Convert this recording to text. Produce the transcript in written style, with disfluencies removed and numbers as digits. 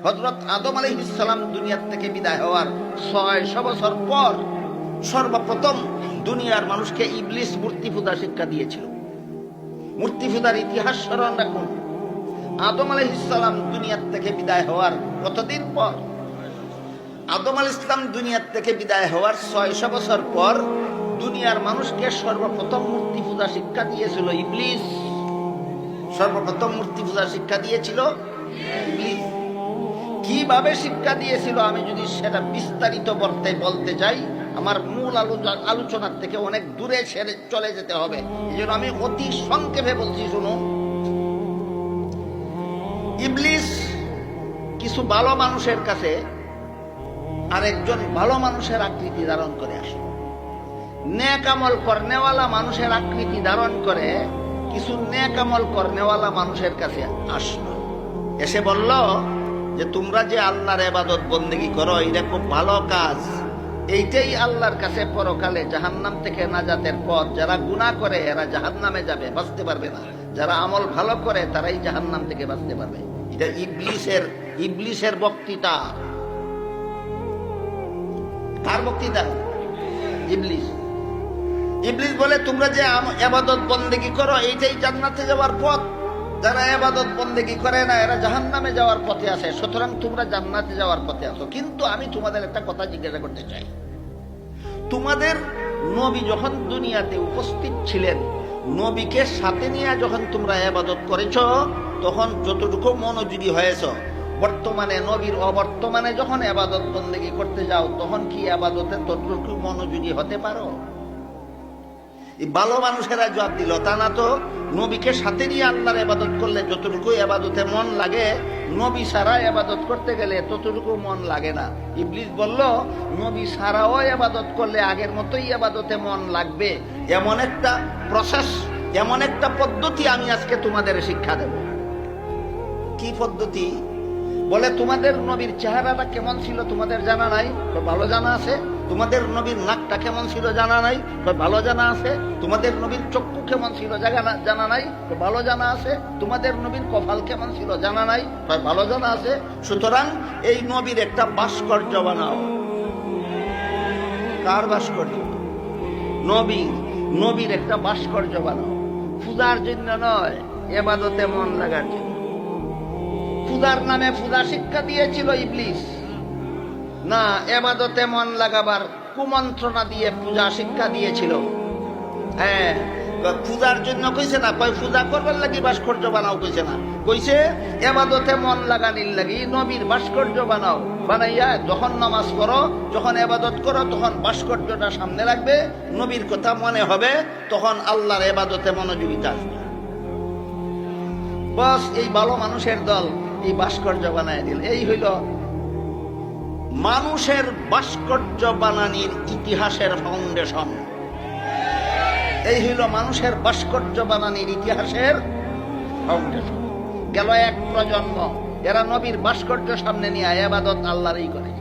হযরত আদম আলাইহিস সালাম দুনিয়া থেকে বিদায় হওয়ার 600 বছর পর সর্বপ্রথম দুনিয়ার মানুষকে ইবলিস মূর্তি পূজা শিক্ষা দিয়েছিল। মূর্তি পূজার ইতিহাস স্মরণ রাখুন। আদম আলাইহিস সালাম দুনিয়া থেকে বিদায় হওয়ার কতদিন পর? আদম আলাইহিস সালাম দুনিয়া থেকে বিদায় হওয়ার 600 বছর পর দুনিয়ার মানুষকে সর্বপ্রথম মূর্তি পূজা শিক্ষা দিয়েছিল ইবলিস। সর্বপ্রথম মূর্তি পূজা শিক্ষা দিয়েছিল ইবলিস। কিভাবে শিক্ষা দিয়েছিল আমি যদি সেটা বিস্তারিত বলতে চাই, আমার মূল আলোচনার থেকে অনেক দূরে চলে যেতে হবে। এই জন্য আমি অতি সংক্ষেপে বলছি, শুনুন। ইবলিস কিছু ভালো মানুষের কাছে আরেকজন ভালো মানুষের আকৃতি ধারণ করে আসে। নেক আমল করনেওয়ালা মানুষের আকৃতি ধারণ করে কিছু নেক আমল করনেওয়ালা মানুষের কাছে আসলো। এসে বলল যে তোমরা যে আল্লাহর ইবাদত বন্দেগী করো, এটা খুব ভালো কাজ। এইটাই আল্লাহর কাছে পরকালে জাহান্নাম থেকে নাজাতের পথ। যারা গুনাহ করে এরা জাহান্নামে যাবে, বাঁচতে পারবে না। যারা আমল ভালো করে তারাই জাহান্নাম থেকে বাঁচতে পারবে। এটা ইবলিসের বক্তৃতা। কার বক্তৃতা? ইবলিস। ইবলিস বলে তোমরা যে ইবাদত বন্দেগী করো এইটাই জান্নাতে যাওয়ার পথ। যারা ইবাদত বন্দেগী করে না এরা জাহান্নামে যাওয়ার পথে আছে। সুতরাং তোমরা জান্নাতে যাওয়ার পথে আছো। কিন্তু আমি তোমাদের একটা কথা জিজ্ঞাসা করতে চাই। তোমাদের নবী যখন দুনিয়াতে উপস্থিত ছিলেন, নবীকে সাথে নিয়ে যখন তোমরা ইবাদত করেছো তখন যতটুকু মনোযোগী হয়েছো, বর্তমানে নবীর অবর্তমানে যখন ইবাদত বন্দেগী করতে যাও তখন কি ইবাদতে ততটুকু মনোযোগী হতে পারো? এই ভালো মানুষেরা জবাব দিল, তা না তো। নবীকে সাথে নিয়ে আল্লাহর ইবাদত করলে যতটুকু ইবাদতে মন লাগে, নবী ছাড়া ইবাদত করতে গেলে ততটুকু মন লাগে না। ইবলিস বলল নবী ছাড়াও ইবাদত করলে আগের মতোই ইবাদতে মন লাগবে। এমন একটা প্রসেস, এমন একটা পদ্ধতি আমি আজকে তোমাদের শিক্ষা দেব। কি পদ্ধতি? বলে তোমাদের নবীর চেহারাটা কেমন ছিল তোমাদের জানা নাই? ভালো জানা আছে। তোমাদের নবীর নাকটা কেমন ছিল জানা নাই? ভালো জানা আছে। তোমাদের নবীর চক্ষু কেমন ছিল জানা নাই? ভালো জানা আছে। তোমাদের নবীর কপাল কেমন ছিল জানা নাই? ভালো জানা আছে। সুতরাং এই নবীর একটা ভাস্কর্য বানাও। কার ভাস্কর্য? নবীর একটা ভাস্কর্য বানাও। পূজার জন্য নয়, ইবাদতে মন লাগার জন্য। পূজার নামে পূজা শিক্ষা দিয়েছিল ইবলিস। না, ইবাদতে মন লাগাবার কুমন্ত্রণা দিয়ে পূজা শিক্ষা দিয়েছিল। হ্যাঁ, পূজার জন্য কইছে না, পূজা করবার লাগি ভাস্কর্য বানাও কইছে না, কইছে ইবাদতে মন লাগানির লাগি নবীর ভাস্কর্য বানাও। বানাইয়া যখন নামাজ পড়ো, যখন ইবাদত করো তখন ভাস্কর্যটা সামনে রাখবে, নবীর কথা মনে হবে, তখন আল্লাহর ইবাদতে মনোযোগিতা আসবে। বস, এই ভালো মানুষের দল এই ভাস্কর্য বানায় দিল। এই হইল মানুষের ভাস্কর্য বানানির ইতিহাসের ফাউন্ডেশন। এই হইল মানুষের ভাস্কর্য বানানির ইতিহাসের ফাউন্ডেশন। গেল এক প্রজন্ম, এরা নবীর ভাস্কর্য সামনে নিয়ে ইবাদত আল্লাহরই করে।